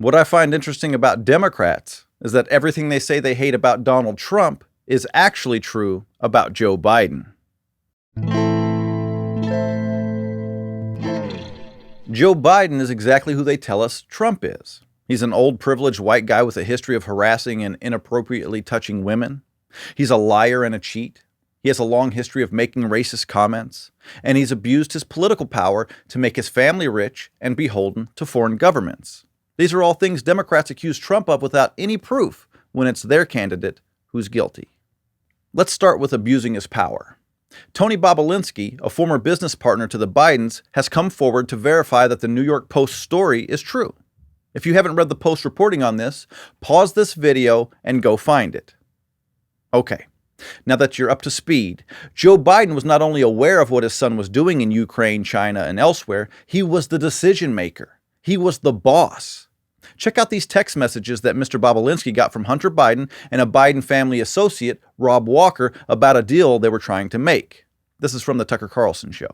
What I find interesting about Democrats is that everything they say they hate about Donald Trump is actually true about Joe Biden. Joe Biden is exactly who they tell us Trump is. He's an old, privileged white guy with a history of harassing and inappropriately touching women. He's a liar and a cheat. He has a long history of making racist comments, and he's abused his political power to make his family rich and beholden to foreign governments. These are all things Democrats accuse Trump of without any proof when it's their candidate who's guilty. Let's start with abusing his power. Tony Bobulinski, a former business partner to the Bidens, has come forward to verify that the New York Post story is true. If you haven't read the Post reporting on this, pause this video and go find it. Okay, now that you're up to speed, Joe Biden was not only aware of what his son was doing in Ukraine, China, and elsewhere, he was the decision maker. He was the boss. Check out these text messages that Mr. Bobulinski got from Hunter Biden and a Biden family associate, Rob Walker, about a deal they were trying to make. This is from the Tucker Carlson show.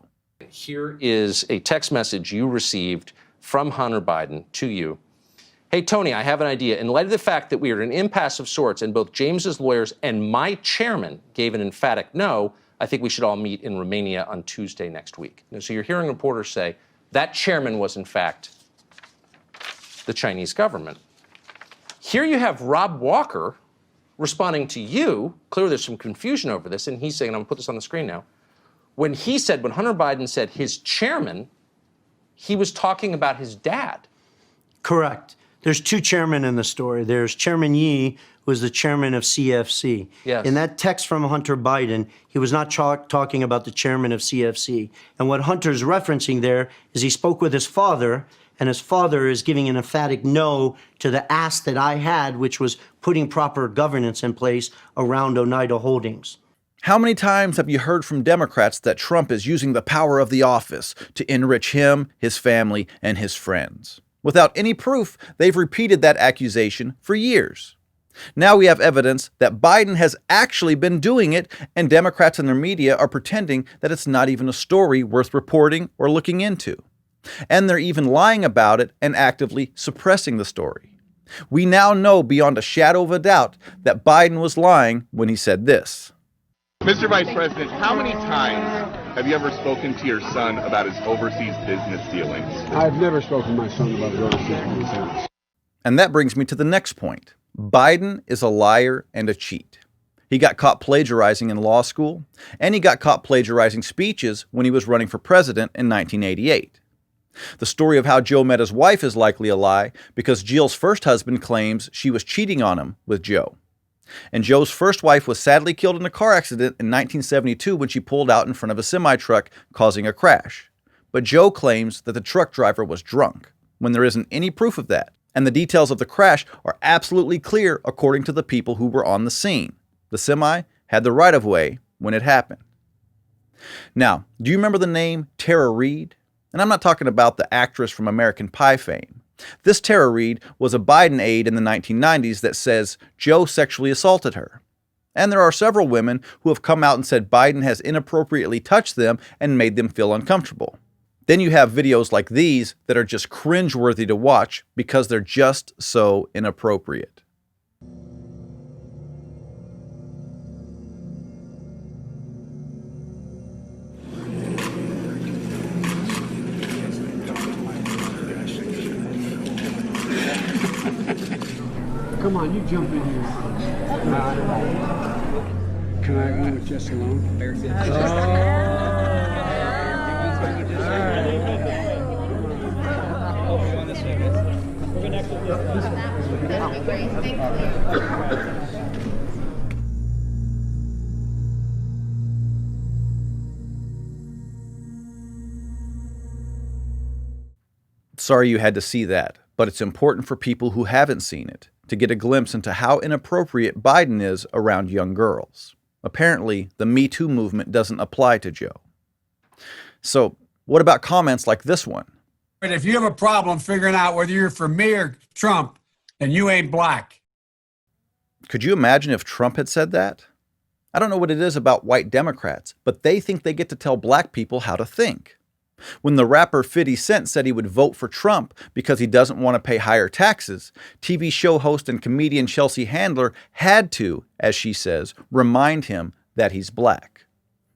Here is a text message you received from Hunter Biden to you. Hey, Tony, I have an idea. In light of the fact that we are at an impasse of sorts and both James's lawyers and my chairman gave an emphatic no, I think we should all meet in Romania on Tuesday next week. Now, so you're hearing reporters say that chairman was, in fact, the Chinese government. Here you have Rob Walker responding to you. Clearly there's some confusion over this, and he's saying, and I'm gonna put this on the screen now, when Hunter Biden said his chairman, he was talking about his dad. Correct. There's two chairmen in the story. There's Chairman Yi, who was the chairman of CFC. Yes. In that text from Hunter Biden, he was not talking about the chairman of CFC. And what Hunter's referencing there is he spoke with his father, and his father is giving an emphatic no to the ask that I had, which was putting proper governance in place around Oneida Holdings. How many times have you heard from Democrats that Trump is using the power of the office to enrich him, his family, and his friends? Without any proof, they've repeated that accusation for years. Now we have evidence that Biden has actually been doing it, and Democrats and their media are pretending that it's not even a story worth reporting or looking into. And they're even lying about it and actively suppressing the story. We now know beyond a shadow of a doubt that Biden was lying when he said this. Mr. Vice President, how many times have you ever spoken to your son about his overseas business dealings? I've never spoken to my son about his overseas business dealings. And that brings me to the next point. Biden is a liar and a cheat. He got caught plagiarizing in law school, and he got caught plagiarizing speeches when he was running for president in 1988. The story of how Joe met his wife is likely a lie because Jill's first husband claims she was cheating on him with Joe. And Joe's first wife was sadly killed in a car accident in 1972 when she pulled out in front of a semi-truck, causing a crash. But Joe claims that the truck driver was drunk, when there isn't any proof of that. And the details of the crash are absolutely clear according to the people who were on the scene. The semi had the right-of-way when it happened. Now, do you remember the name Tara Reid? And I'm not talking about the actress from American Pie fame. This Tara Reid was a Biden aide in the 1990s that says Joe sexually assaulted her. And there are several women who have come out and said Biden has inappropriately touched them and made them feel uncomfortable. Then you have videos like these that are just cringeworthy to watch because they're just so inappropriate. Come on, you jump in here. Can I go with Jesse alone? Sorry you had to see that, but it's important for people who haven't seen it to get a glimpse into how inappropriate Biden is around young girls. Apparently, the Me Too movement doesn't apply to Joe. So, what about comments like this one? But if you have a problem figuring out whether you're for me or Trump, then you ain't black. Could you imagine if Trump had said that? I don't know what it is about white Democrats, but they think they get to tell black people how to think. When the rapper 50 Cent said he would vote for Trump because he doesn't want to pay higher taxes, TV show host and comedian Chelsea Handler had to, as she says, remind him that he's black.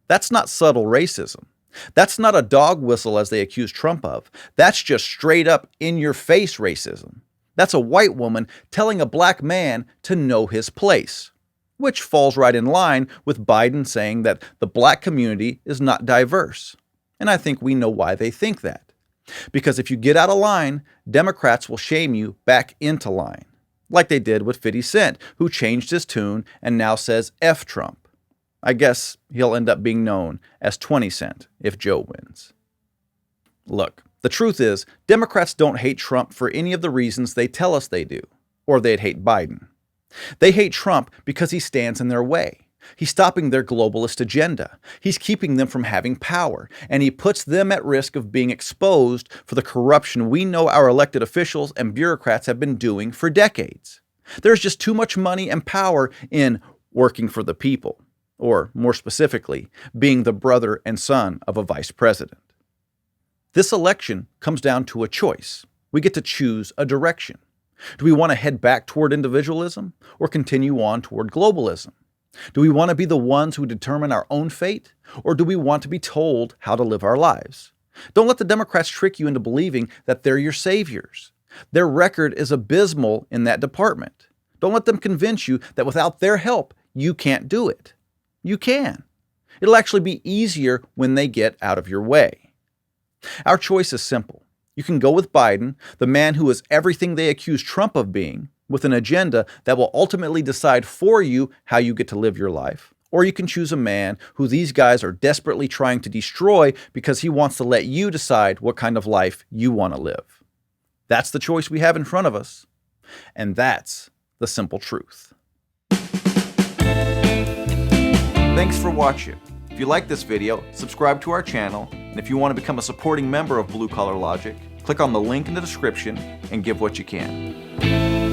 That's not subtle racism. That's not a dog whistle as they accuse Trump of. That's just straight up in-your-face racism. That's a white woman telling a black man to know his place, which falls right in line with Biden saying that the black community is not diverse. And I think we know why they think that. Because if you get out of line, Democrats will shame you back into line, like they did with 50 Cent, who changed his tune and now says F Trump. I guess he'll end up being known as 20 Cent if Joe wins. Look, the truth is, Democrats don't hate Trump for any of the reasons they tell us they do, or they'd hate Biden. They hate Trump because he stands in their way. He's stopping their globalist agenda. He's keeping them from having power, and he puts them at risk of being exposed for the corruption we know our elected officials and bureaucrats have been doing for decades. There's just too much money and power in working for the people, or more specifically, being the brother and son of a vice president. This election comes down to a choice. We get to choose a direction. Do we want to head back toward individualism or continue on toward globalism? Do we want to be the ones who determine our own fate, or do we want to be told how to live our lives? Don't let the Democrats trick you into believing that they're your saviors. Their record is abysmal in that department. Don't let them convince you that without their help, you can't do it. You can. It'll actually be easier when they get out of your way. Our choice is simple. You can go with Biden, the man who is everything they accuse Trump of being, with an agenda that will ultimately decide for you how you get to live your life. Or you can choose a man who these guys are desperately trying to destroy because he wants to let you decide what kind of life you want to live. That's the choice we have in front of us. And that's the simple truth. Thanks for watching. If you like this video, subscribe to our channel, and if you want to become a supporting member of Blue Collar Logic, click on the link in the description and give what you can.